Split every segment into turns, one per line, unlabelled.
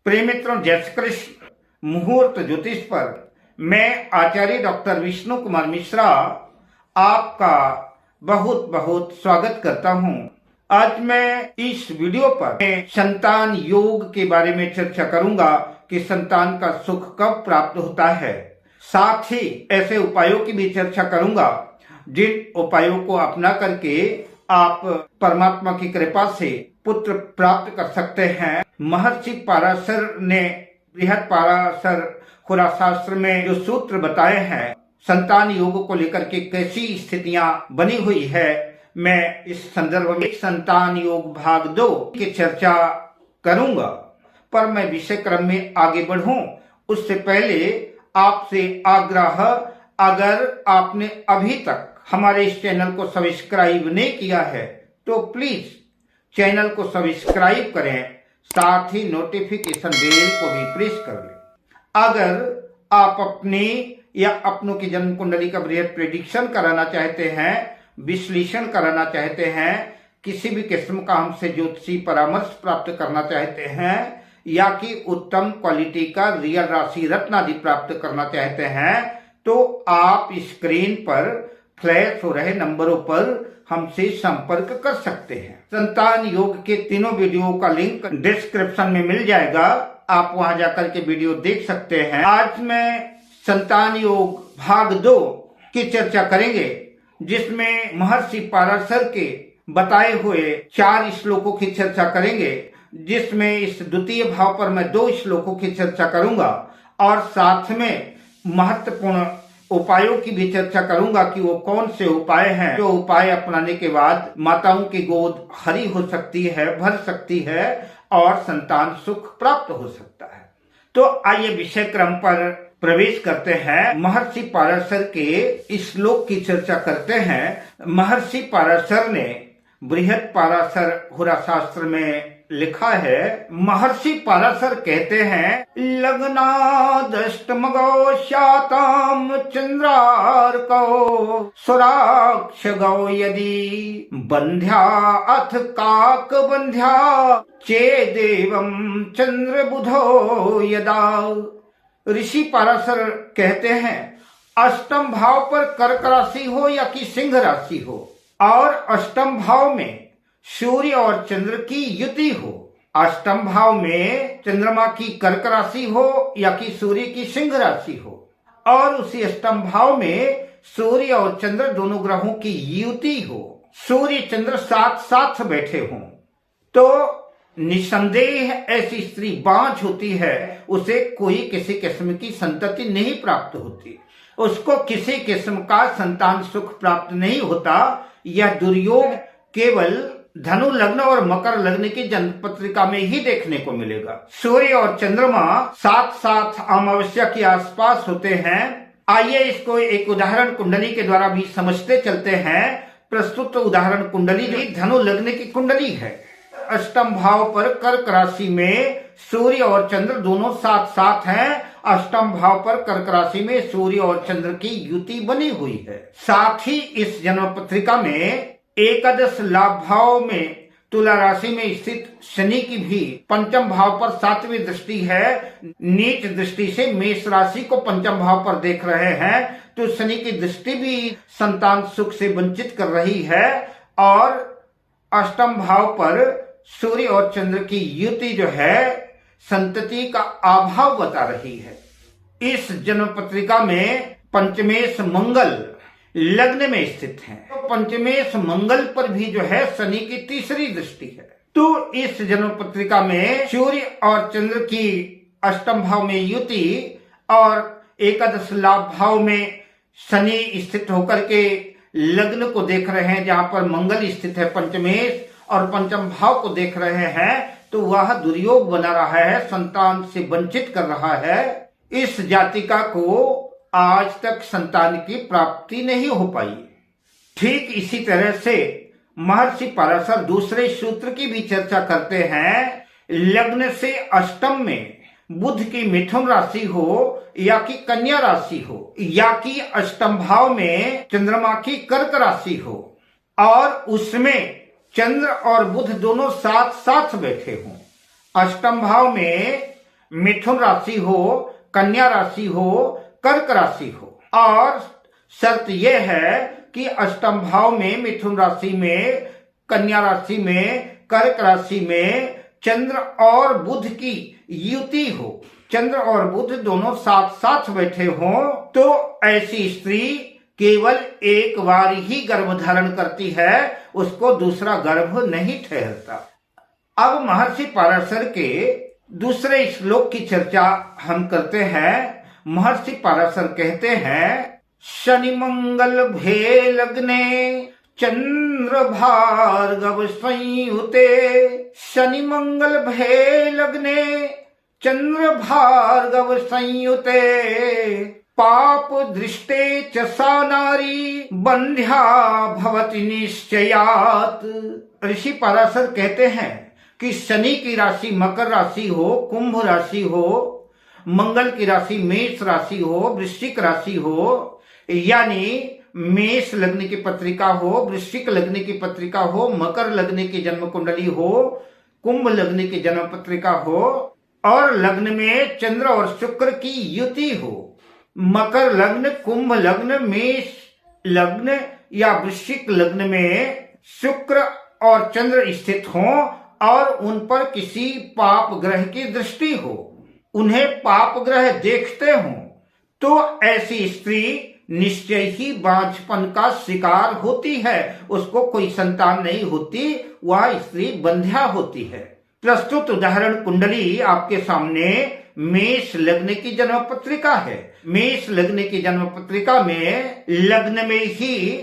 प्रिय मित्रों, जय श्री कृष्ण। मुहूर्त ज्योतिष पर मैं आचार्य डॉक्टर विष्णु कुमार मिश्रा आपका बहुत बहुत स्वागत करता हूं। आज मैं इस वीडियो पर संतान योग के बारे में चर्चा करूंगा कि संतान का सुख कब प्राप्त होता है। साथ ही ऐसे उपायों की भी चर्चा करूंगा जिन उपायों को अपना करके आप परमात्मा की कृपा से पुत्र प्राप्त कर सकते हैं। महर्षि पराशर ने बृहद पराशर खुराशास्त्र में जो सूत्र बताए हैं, संतान योग को लेकर के कैसी स्थितियां बनी हुई है, मैं इस संदर्भ में संतान योग भाग 2 की चर्चा करूंगा। पर मैं विषय क्रम में आगे बढ़ूं उससे पहले आपसे आग्रह, अगर आपने अभी तक हमारे इस चैनल को सब्सक्राइब नहीं किया है तो प्लीज चैनल को सब्सक्राइब करें, साथ ही नोटिफिकेशन बेल को भी प्रेस कर लें। अगर आप अपनी या अपनों की जन्म कुंडली का बृहद प्रेडिक्शन कराना चाहते हैं, विश्लेषण कराना चाहते हैं, किसी भी किस्म का हमसे ज्योतिषी परामर्श प्राप्त करना चाहते हैं या कि उत्तम क्वालिटी का रियल राशि रत्न आदि प्राप्त करना चाहते हैं, तो आप स्क्रीन पर फ्लैश हो रहे नंबरों पर हमसे संपर्क कर सकते हैं। संतान योग के तीनों वीडियो का लिंक डिस्क्रिप्शन में मिल जाएगा, आप वहां जाकर के वीडियो देख सकते हैं। आज मैं संतान योग भाग 2 की चर्चा करेंगे, जिसमें महर्षि पराशर के बताए हुए 4 श्लोकों की चर्चा करेंगे, जिसमें इस द्वितीय भाव पर मैं 2 श्लोकों की चर्चा करूंगा और साथ में महत्वपूर्ण उपायों की भी चर्चा करूंगा कि वो कौन से उपाय हैं जो उपाय अपनाने के बाद माताओं की गोद हरी हो सकती है, भर सकती है और संतान सुख प्राप्त हो सकता है। तो आइए विषय क्रम पर प्रवेश करते हैं। महर्षि पराशर के श्लोक की चर्चा करते हैं। महर्षि पराशर ने बृहद पराशर खुराशास्त्र में लिखा है। महर्षि पराशर कहते हैं, लग्नादष्टमगो शाताम चंद्रार्को सुराक्ष गौ यदि बंध्या अथ काक बंध्या चेदेवं चंद्र बुधो यदा। ऋषि पराशर कहते हैं, अष्टम भाव पर कर्क राशि हो या कि सिंह राशि हो और अष्टम भाव में सूर्य और चंद्र की युति हो, अष्टम भाव में चंद्रमा की कर्क राशि हो या कि सूर्य की सिंह राशि हो और उसी अष्टम भाव में सूर्य और चंद्र दोनों ग्रहों की युति हो, सूर्य चंद्र साथ साथ बैठे हों, तो निसंदेह ऐसी स्त्री बांझ होती है, उसे कोई किसी किस्म की संतति नहीं प्राप्त होती, उसको किसी किस्म का संतान सुख प्राप्त नहीं होता। यह दुर्योग केवल धनु लग्न और मकर लग्न की जन्म पत्रिका में ही देखने को मिलेगा। सूर्य और चंद्रमा साथ साथ अमावस्या के आसपास होते हैं। आइए इसको एक उदाहरण कुंडली के द्वारा भी समझते चलते हैं। प्रस्तुत उदाहरण कुंडली धनु लग्न की कुंडली है। अष्टम भाव पर कर्क राशि में सूर्य और चंद्र दोनों साथ साथ हैं। अष्टम भाव पर कर्क राशि में सूर्य और चंद्र की युति बनी हुई है। साथ ही इस जन्म पत्रिका में एकादश लाभ भाव में तुला राशि में स्थित शनि की भी पंचम भाव पर 7वीं दृष्टि है। नीच दृष्टि से मेष राशि को पंचम भाव पर देख रहे हैं, तो शनि की दृष्टि भी संतान सुख से वंचित कर रही है और अष्टम भाव पर सूर्य और चंद्र की युति जो है संतति का अभाव बता रही है। इस जन्म पत्रिका में पंचमेश मंगल लग्न में स्थित है, तो पंचमेश मंगल पर भी जो है शनि की 3री दृष्टि है। तो इस जन्म पत्रिका में सूर्य और चंद्र की अष्टम भाव में युति और एकादश लाभ भाव में शनि स्थित होकर के लग्न को देख रहे हैं, जहां पर मंगल स्थित है पंचमेश और पंचम भाव को देख रहे हैं, तो वह दुर्योग बना रहा है, संतान से वंचित कर रहा है। इस जातिका को आज तक संतान की प्राप्ति नहीं हो पाई। ठीक इसी तरह से महर्षि पराशर दूसरे सूत्र की भी चर्चा करते हैं। लग्न से अष्टम में बुध की मिथुन राशि हो या कि कन्या राशि हो या कि अष्टम भाव में चंद्रमा की कर्क राशि हो और उसमें चंद्र और बुध दोनों साथ साथ बैठे हों। अष्टम भाव में मिथुन राशि हो, कन्या राशि हो, कर्क राशि हो। और शर्त यह है कि अष्टम भाव में, मिथुन राशि में, कन्या राशि में, कर्क राशि में चंद्र और बुध की युति हो, चंद्र और बुध दोनों साथ साथ बैठे हों, तो ऐसी स्त्री केवल एक बार ही गर्भ धारण करती है, उसको दूसरा गर्भ नहीं ठहरता। अब महर्षि पराशर के दूसरे श्लोक की चर्चा हम करते हैं। महर्षि पराशर कहते हैं, शनि मंगल भे लग्ने चंद्र भार्गव संयुते, शनि मंगल भे लग्ने चंद्र भार्गव संयुते, पाप दृष्टे च सा नारी बंध्या भवति निश्चयात्। ऋषि पराशर कहते हैं कि शनि की राशि मकर राशि हो, कुंभ राशि हो, मंगल की राशि मेष राशि हो, वृश्चिक राशि हो, यानी मेष लग्न की पत्रिका हो, वृश्चिक लग्न की पत्रिका हो, मकर लग्न की जन्म कुंडली हो, कुंभ लग्न की जन्म पत्रिका हो, और लग्न में चंद्र और शुक्र की युति हो। मकर लग्न, कुंभ लग्न, मेष लग्न या वृश्चिक लग्न में शुक्र और चंद्र स्थित हों और उन पर किसी पाप ग्रह की दृष्टि हो, उन्हें पाप ग्रह देखते हों, तो ऐसी स्त्री निश्चय ही बांझपन का शिकार होती है, उसको कोई संतान नहीं होती, वह स्त्री बंध्या होती है। प्रस्तुत उदाहरण कुंडली आपके सामने मेष लग्न की जन्म पत्रिका है। मेष लग्न की जन्म पत्रिका में लग्न में ही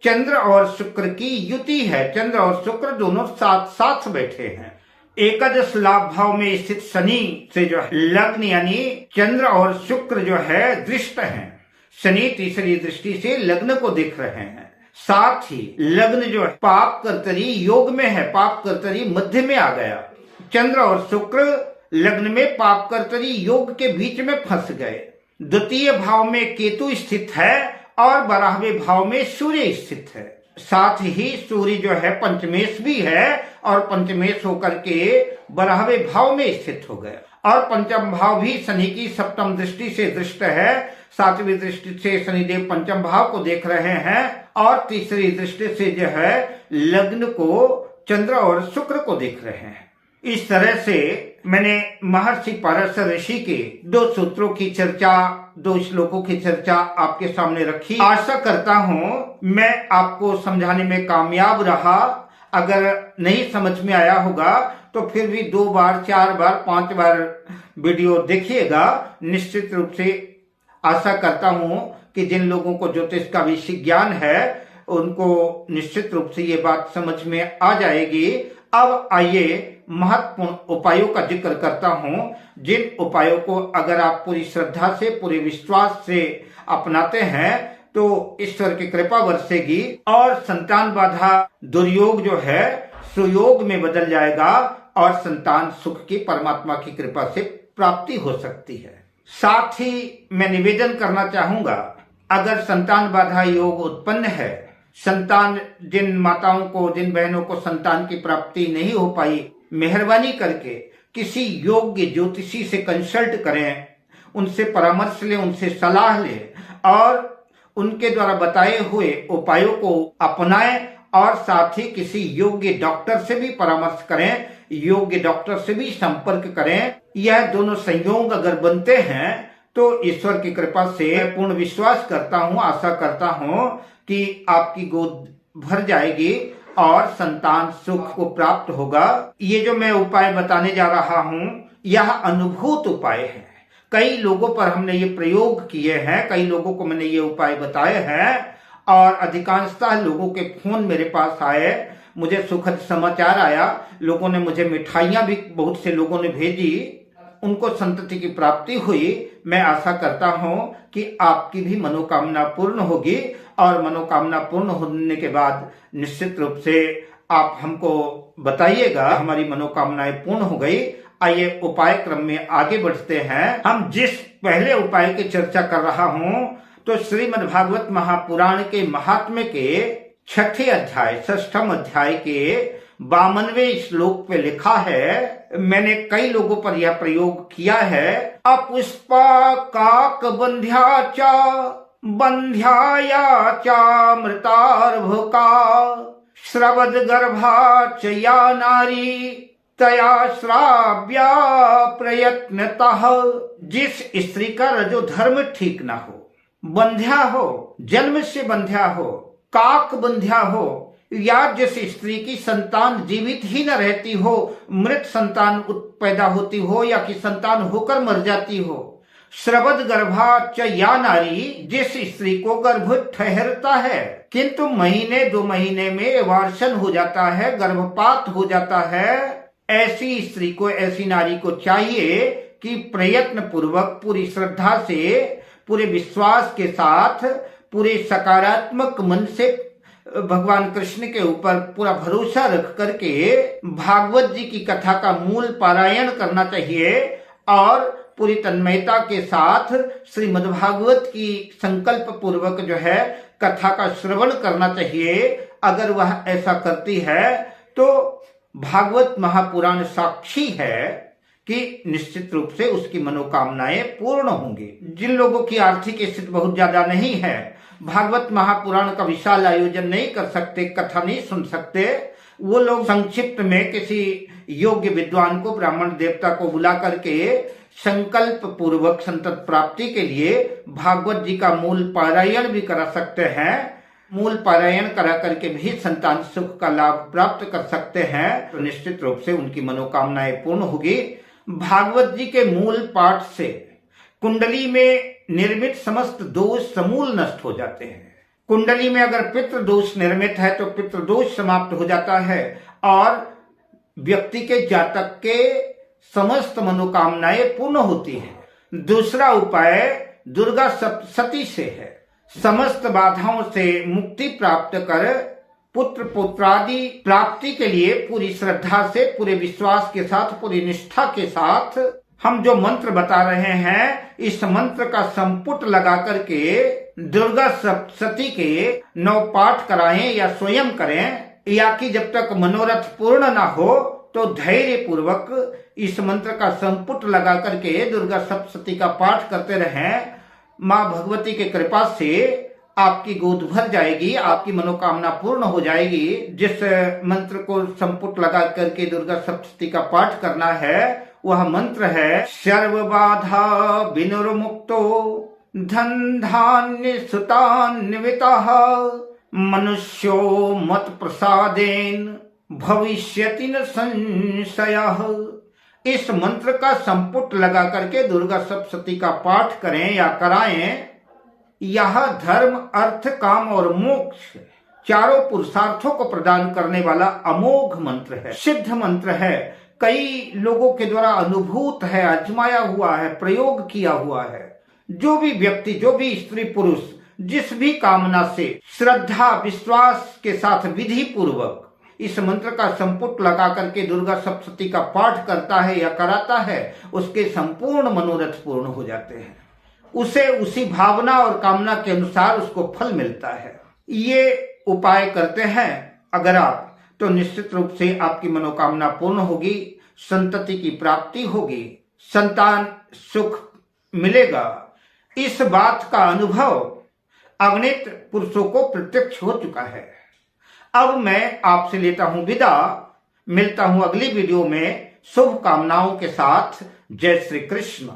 चंद्र और शुक्र की युति है, चंद्र और शुक्र दोनों साथ साथ बैठे हैं। एकादश लाभ भाव में स्थित शनि से जो है लग्न यानी चंद्र और शुक्र जो है दृष्ट हैं। शनि तीसरी दृष्टि से लग्न को देख रहे हैं। साथ ही लग्न जो है पाप कर्तरी योग में है, पाप कर्तरी मध्य में आ गया। चंद्र और शुक्र लग्न में पाप कर्तरी योग के बीच में फंस गए। द्वितीय भाव में केतु स्थित है और 12वें भाव में सूर्य स्थित है। साथ ही सूर्य जो है पंचमेश भी है और पंचमेश होकर के 12वें भाव में स्थित हो गया। और पंचम भाव भी शनि की सप्तम दृष्टि से दृष्ट है। 7वीं दृष्टि से शनिदेव पंचम भाव को देख रहे हैं और तीसरी दृष्टि से जो है लग्न को चंद्र और शुक्र को देख रहे हैं। इस तरह से मैंने महर्षि पराशर ऋषि के 2 सूत्रों की चर्चा, 2 श्लोकों की चर्चा आपके सामने रखी। आशा करता हूँ मैं आपको समझाने में कामयाब रहा। अगर नहीं समझ में आया होगा तो फिर भी 2 बार, 4 बार, 5 बार वीडियो देखिएगा। निश्चित रूप से आशा करता हूँ कि जिन लोगों को ज्योतिष का विषय ज्ञान है उनको निश्चित रूप से ये बात समझ में आ जाएगी। अब आइए महत्वपूर्ण उपायों का जिक्र करता हूँ, जिन उपायों को अगर आप पूरी श्रद्धा से, पूरे विश्वास से अपनाते हैं तो ईश्वर की कृपा बरसेगी और संतान बाधा दुर्योग जो है सुयोग में बदल जाएगा और संतान सुख की परमात्मा की कृपा से प्राप्ति हो सकती है। साथ ही मैं निवेदन करना चाहूंगा, अगर संतान बाधा योग उत्पन्न है, संतान जिन माताओं को, जिन बहनों को संतान की प्राप्ति नहीं हो पाई, मेहरबानी करके किसी योग्य ज्योतिषी से कंसल्ट करें, उनसे परामर्श लें, उनसे सलाह लें और उनके द्वारा बताए हुए उपायों को अपनाएं और साथ ही किसी योग्य डॉक्टर से भी परामर्श करें, योग्य डॉक्टर से भी संपर्क करें। यह दोनों संयोग अगर बनते हैं तो ईश्वर की कृपा से पूर्ण विश्वास करता हूँ, आशा करता हूँ कि आपकी गोद भर जाएगी और संतान सुख को प्राप्त होगा। ये जो मैं उपाय बताने जा रहा हूँ यह अनुभूत उपाय है। कई लोगों पर हमने ये प्रयोग किए हैं, कई लोगों को मैंने ये उपाय बताए हैं और अधिकांशतः लोगों के फोन मेरे पास आए, मुझे सुखद समाचार आया। लोगों ने मुझे मिठाइयां भी बहुत से लोगों ने भेजी, उनको संतति की प्राप्ति हुई। मैं आशा करता हूं कि आपकी भी मनोकामना पूर्ण होगी और मनोकामना पूर्ण होने के बाद निश्चित रूप से आप हमको बताइएगा हमारी मनोकामनाएं पूर्ण हो गई। आइए उपाय क्रम में आगे बढ़ते हैं। हम जिस पहले उपाय की चर्चा कर रहा हूं तो श्रीमद् भागवत महापुराण के महात्म्य के 6ठे अध्याय 6ठम अध्याय के 52वें श्लोक पे लिखा है, मैंने कई लोगों पर यह प्रयोग किया है, अपुष्पा काक बंध्या चा बंध्याया चामृतार्भका श्रवद गर्भा च या नारी तया श्राव्या प्रयत्नतः। जिस स्त्री का रजो धर्म ठीक ना हो, बंध्या हो, जन्म से बंध्या हो, काक बंध्या हो, या जिस स्त्री की संतान जीवित ही न रहती हो, मृत संतान पैदा होती हो या कि संतान होकर मर जाती हो, श्रवद गर्भा च या नारी, जिस स्त्री को गर्भ ठहरता है किंतु महीने 2 महीने में वार्षण हो जाता है, गर्भपात हो जाता है, ऐसी स्त्री को, ऐसी नारी को चाहिए कि प्रयत्न पूर्वक, पूरी श्रद्धा से, पूरे विश्वास के साथ, पूरे सकारात्मक मन से भगवान कृष्ण के ऊपर पूरा भरोसा रख करके भागवत जी की कथा का मूल पारायण करना चाहिए और पूरी तन्मयता के साथ श्रीमद्भागवत की संकल्प पूर्वक जो है कथा का श्रवण करना चाहिए। अगर वह ऐसा करती है तो भागवत महापुराण साक्षी है कि निश्चित रूप से उसकी मनोकामनाएं पूर्ण होंगी। जिन लोगों की आर्थिक स्थिति बहुत ज्यादा नहीं है, भागवत महापुराण का विशाल आयोजन नहीं कर सकते, कथा नहीं सुन सकते, वो लोग संक्षिप्त में किसी योग्य विद्वान को, ब्राह्मण देवता को बुला करके संकल्प पूर्वक संतत प्राप्ति के लिए भागवत जी का मूल पारायण भी करा सकते हैं। मूल पारायण करा करके भी संतान सुख का लाभ प्राप्त कर सकते हैं, तो निश्चित रूप से उनकी मनोकामनाएं पूर्ण होगी। भागवत जी के मूल पाठ से कुंडली में निर्मित समस्त दोष समूल नष्ट हो जाते हैं। कुंडली में अगर पितृ दोष निर्मित है तो पितृ दोष समाप्त हो जाता है और व्यक्ति के जातक के समस्त मनोकामनाएं पूर्ण होती हैं। दूसरा उपाय दुर्गा सप्तशती से है। समस्त बाधाओं से मुक्ति प्राप्त कर पुत्र पुत्रादि प्राप्ति के लिए पूरी श्रद्धा से, पूरे विश्वास के साथ, पूरी निष्ठा के साथ हम जो मंत्र बता रहे हैं, इस मंत्र का संपुट लगा करके दुर्गा सप्तशती के 9 पाठ कराएं या स्वयं करें, या कि जब तक मनोरथ पूर्ण ना हो तो धैर्य पूर्वक इस मंत्र का संपुट लगा करके दुर्गा सप्तशती का पाठ करते रहें। माँ भगवती के कृपा से आपकी गोद भर जाएगी, आपकी मनोकामना पूर्ण हो जाएगी। जिस मंत्र को संपुट लगा करके दुर्गा सप्तशती का पाठ करना है वह मंत्र है, सर्व बाधा विनुर्मुक्तो धन धान्य सुतान्वितः मनुष्यो मत प्रसादेन भविष्यति न संशयः। इस मंत्र का संपुट लगा करके दुर्गा सप्तशती का पाठ करें या कराएं। यह धर्म, अर्थ, काम और मोक्ष चारों पुरुषार्थों को प्रदान करने वाला अमोघ मंत्र है, सिद्ध मंत्र है। कई लोगों के द्वारा अनुभूत है, आजमाया हुआ है, प्रयोग किया हुआ है। जो भी व्यक्ति, जो भी स्त्री पुरुष जिस भी कामना से श्रद्धा विश्वास के साथ विधि पूर्वक इस मंत्र का संपुट लगा करके दुर्गा सप्तशती का पाठ करता है या कराता है, उसके संपूर्ण मनोरथ पूर्ण हो जाते हैं। उसे उसी भावना और कामना के अनुसार उसको फल मिलता है। ये उपाय करते हैं अगर आप, तो निश्चित रूप से आपकी मनोकामना पूर्ण होगी, संतति की प्राप्ति होगी, संतान सुख मिलेगा। इस बात का अनुभव अगणित पुरुषों को प्रत्यक्ष हो चुका है। अब मैं आपसे लेता हूं विदा, मिलता हूं अगली वीडियो में शुभ कामनाओं के साथ। जय श्री कृष्ण।